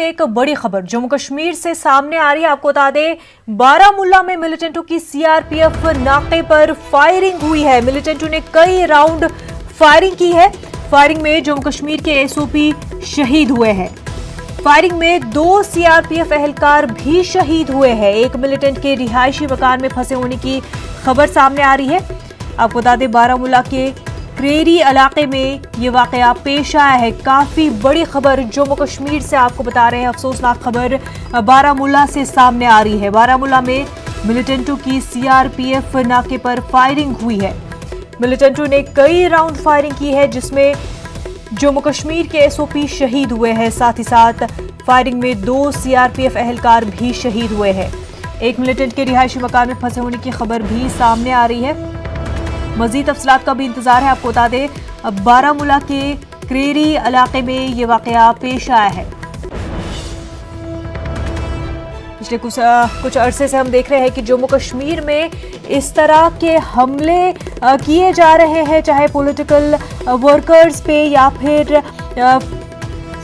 एक बड़ी खबर जम्मू कश्मीर से सामने आ रही है। आपको बता दें, बारामूला में मिलिटेंटों की सीआरपीएफ नाके पर फायरिंग हुई है। मिलिटेंटों ने कई राउंड फायरिंग की है। फायरिंग में जम्मू कश्मीर के एसओपी शहीद हुए हैं। फायरिंग में 2 सीआरपीएफ एहलकार भी शहीद हुए हैं। एक मिलिटेंट के रिहायशी मकान में फंसे होने की खबर सामने आ रही है। आपको बता दें, बारामूला के क्रेरी इलाके में ये वाकया पेश आया है। काफी बड़ी खबर जम्मू कश्मीर से आपको बता रहे हैं। अफसोसनाक खबर बारामूला से सामने आ रही है। बारामूला में मिलिटेंटों की सीआरपीएफ नाके पर फायरिंग हुई है। मिलिटेंटों ने कई राउंड फायरिंग की है, जिसमें जम्मू कश्मीर के एसओपी शहीद हुए हैं। साथ ही साथ फायरिंग में 2 सीआरपीएफ एहलकार भी शहीद हुए हैं। एक मिलिटेंट के रिहायशी मकान में फंसे होने की खबर भी सामने आ रही है। मजीद तफसीलात का भी इंतजार है। आपको बता दें, अब बारामूला के क्रेरी इलाके में ये वाकया पेश आया है। पिछले कुछ अरसे से हम देख रहे हैं कि जम्मू कश्मीर में इस तरह के हमले किए जा रहे हैं, चाहे पॉलिटिकल वर्कर्स पे या फिर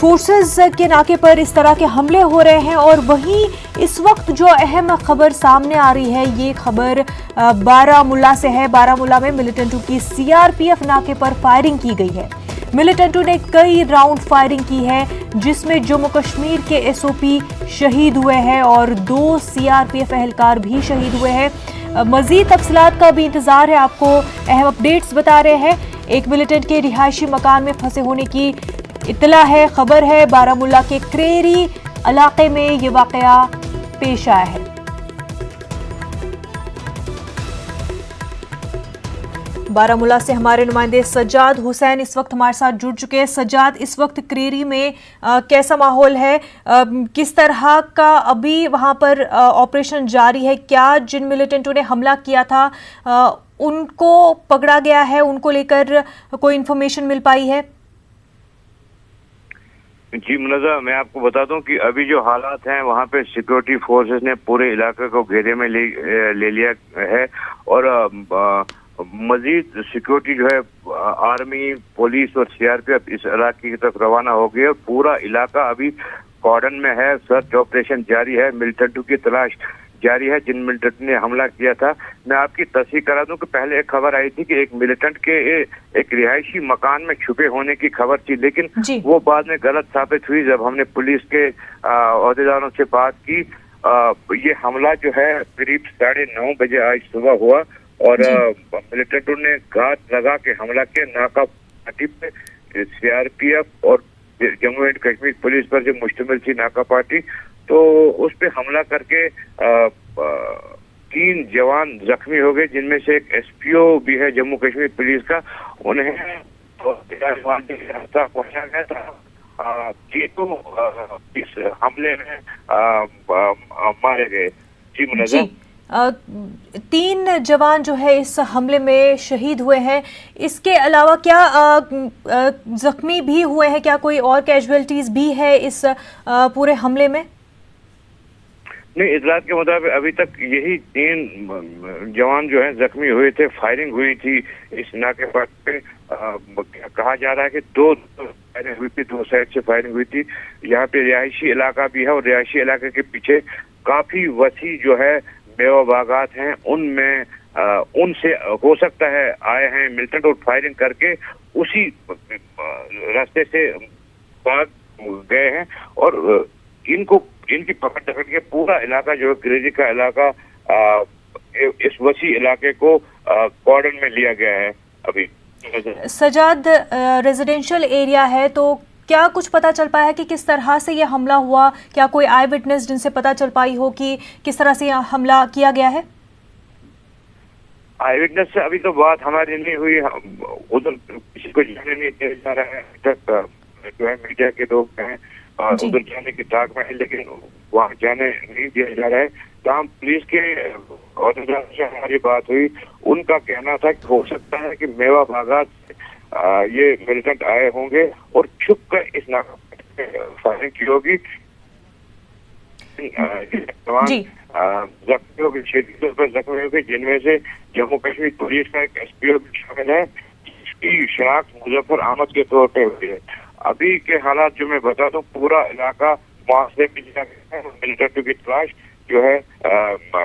फोर्सेस के नाके पर इस तरह के हमले हो रहे हैं। और वहीं इस वक्त जो अहम खबर सामने आ रही है, ये खबर बारामूला से है। बारामूला में मिलिटेंटों की सीआरपीएफ नाके पर फायरिंग की गई है। मिलिटेंटों ने कई राउंड फायरिंग की है, जिसमें जम्मू कश्मीर के एसओपी शहीद हुए हैं और 2 सीआरपीएफ एहलकार भी शहीद हुए हैं। मजीद तफसीलात का भी इंतजार है। आपको अहम अपडेट्स बता रहे हैं। एक मिलिटेंट के रिहायशी मकान में फंसे होने की इतला है, खबर है। बारामूला के क्रेरी इलाके में ये वाकया पेश आया है। बारामूला से हमारे नुमाइंदे सज्जाद हुसैन इस वक्त हमारे साथ जुड़ चुके हैं। सज्जाद, इस वक्त क्रेरी में कैसा माहौल है? किस तरह का अभी वहां पर ऑपरेशन जारी है? क्या जिन मिलिटेंटों ने हमला किया था उनको पकड़ा गया है? उनको लेकर कोई इंफॉर्मेशन मिल पाई है? जी मुनज़्ज़ा, मैं आपको बता दूं कि अभी जो हालात हैं वहाँ पे सिक्योरिटी फोर्सेस ने पूरे इलाके को घेरे में ले लिया है और मजीद सिक्योरिटी जो है आर्मी, पुलिस और सीआरपीएफ इस इलाके की तरफ रवाना हो गई है। पूरा इलाका अभी कॉर्डन में है। सर्च ऑपरेशन जारी है। मिलिटेंटों की तलाश जारी है जिन मिलिटेंट ने हमला किया था। मैं आपकी तस्दीक करा दूं कि पहले एक खबर आई थी कि एक मिलिटेंट के एक रिहायशी मकान में छुपे होने की खबर थी, लेकिन वो बाद में गलत साबित हुई। जब हमने पुलिस के अहदेदारों से बात की, ये हमला जो है करीब 9:30 बजे आज सुबह हुआ और मिलिटेंटों ने घात लगा के हमला किया। नाका पार्टी पे सीआरपीएफ और जम्मू एंड कश्मीर पुलिस पर जो मुश्तमिल थी नाका पार्टी, तो उस पे हमला करके 3 जवान जख्मी हो गए, जिनमें से एक एसपीओ भी है जम्मू कश्मीर पुलिस का। उन्हें पहुंचा गया था। इस हमले में मारे गए। जी मुनज़्ज़ा, 3 जवान जो है इस हमले में शहीद हुए हैं। इसके अलावा क्या जख्मी भी हुए हैं? क्या कोई और कैजुअलिटीज भी है इस पूरे हमले में? नहीं, इतलात के मुताबिक अभी तक यही 3 जवान जो हैं जख्मी हुए थे। फायरिंग हुई थी इस नाके पर पे। कहा जा रहा है कि 2 फायरिंग हुई थी, 2 साइड से फायरिंग हुई थी। यहाँ पे रिहायशी इलाका भी है और रिहायशी इलाके के पीछे काफी वसी जो है मेवा बागात हैं। उनमें उनसे हो सकता है आए हैं मिलिटेंट और फायरिंग करके उसी रास्ते से भाग गए हैं और इनकी पकड़ पकड़ के पूरा इलाका जो है क्रेरी का इलाका इस वसी इलाके को कॉर्डन में लिया गया है। अभी सजाद, रेजिडेंशियल एरिया है, तो क्या कुछ पता चल पाया है कि किस तरह से यह हमला हुआ? क्या कोई आई विटनेस जिनसे पता चल पाई हो कि किस तरह से यह हमला किया गया है? आई विटनेस से अभी तो बात हमारी नहीं हुई। उधर किसी को जाने नहीं दिया जा रहा है। तक जो है मीडिया के लोग हैं उधर जाने की ताक में है, लेकिन वहाँ जाने नहीं दिया जा रहा है। तमाम पुलिस के अहदेदार से हमारी बात हुई। उनका कहना था कि हो सकता है कि मेवा बागात ये मिलिटेंट आए होंगे और छुप कर इस नाका फायरिंग की होगी। जख्मियों के क्षेत्रों पर जख्मी हो गए, जिनमें से जम्मू कश्मीर पुलिस का एक एसपीओ भी शामिल है, जिसकी शनाख्त मुजफ्फर अहमद के तौर पर हुई है। अभी के हालात जो मैं बता दूं, पूरा इलाका वहाँ से भी मिलिटेंटों की तलाश जो है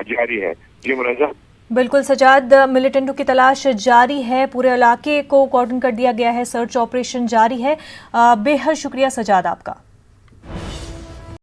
जारी है। जी मुनज़्ज़म। बिल्कुल सजाद, मिलिटेंटों की तलाश जारी है, पूरे इलाके को कॉर्डन कर दिया गया है, सर्च ऑपरेशन जारी है। बेहद शुक्रिया सजाद आपका।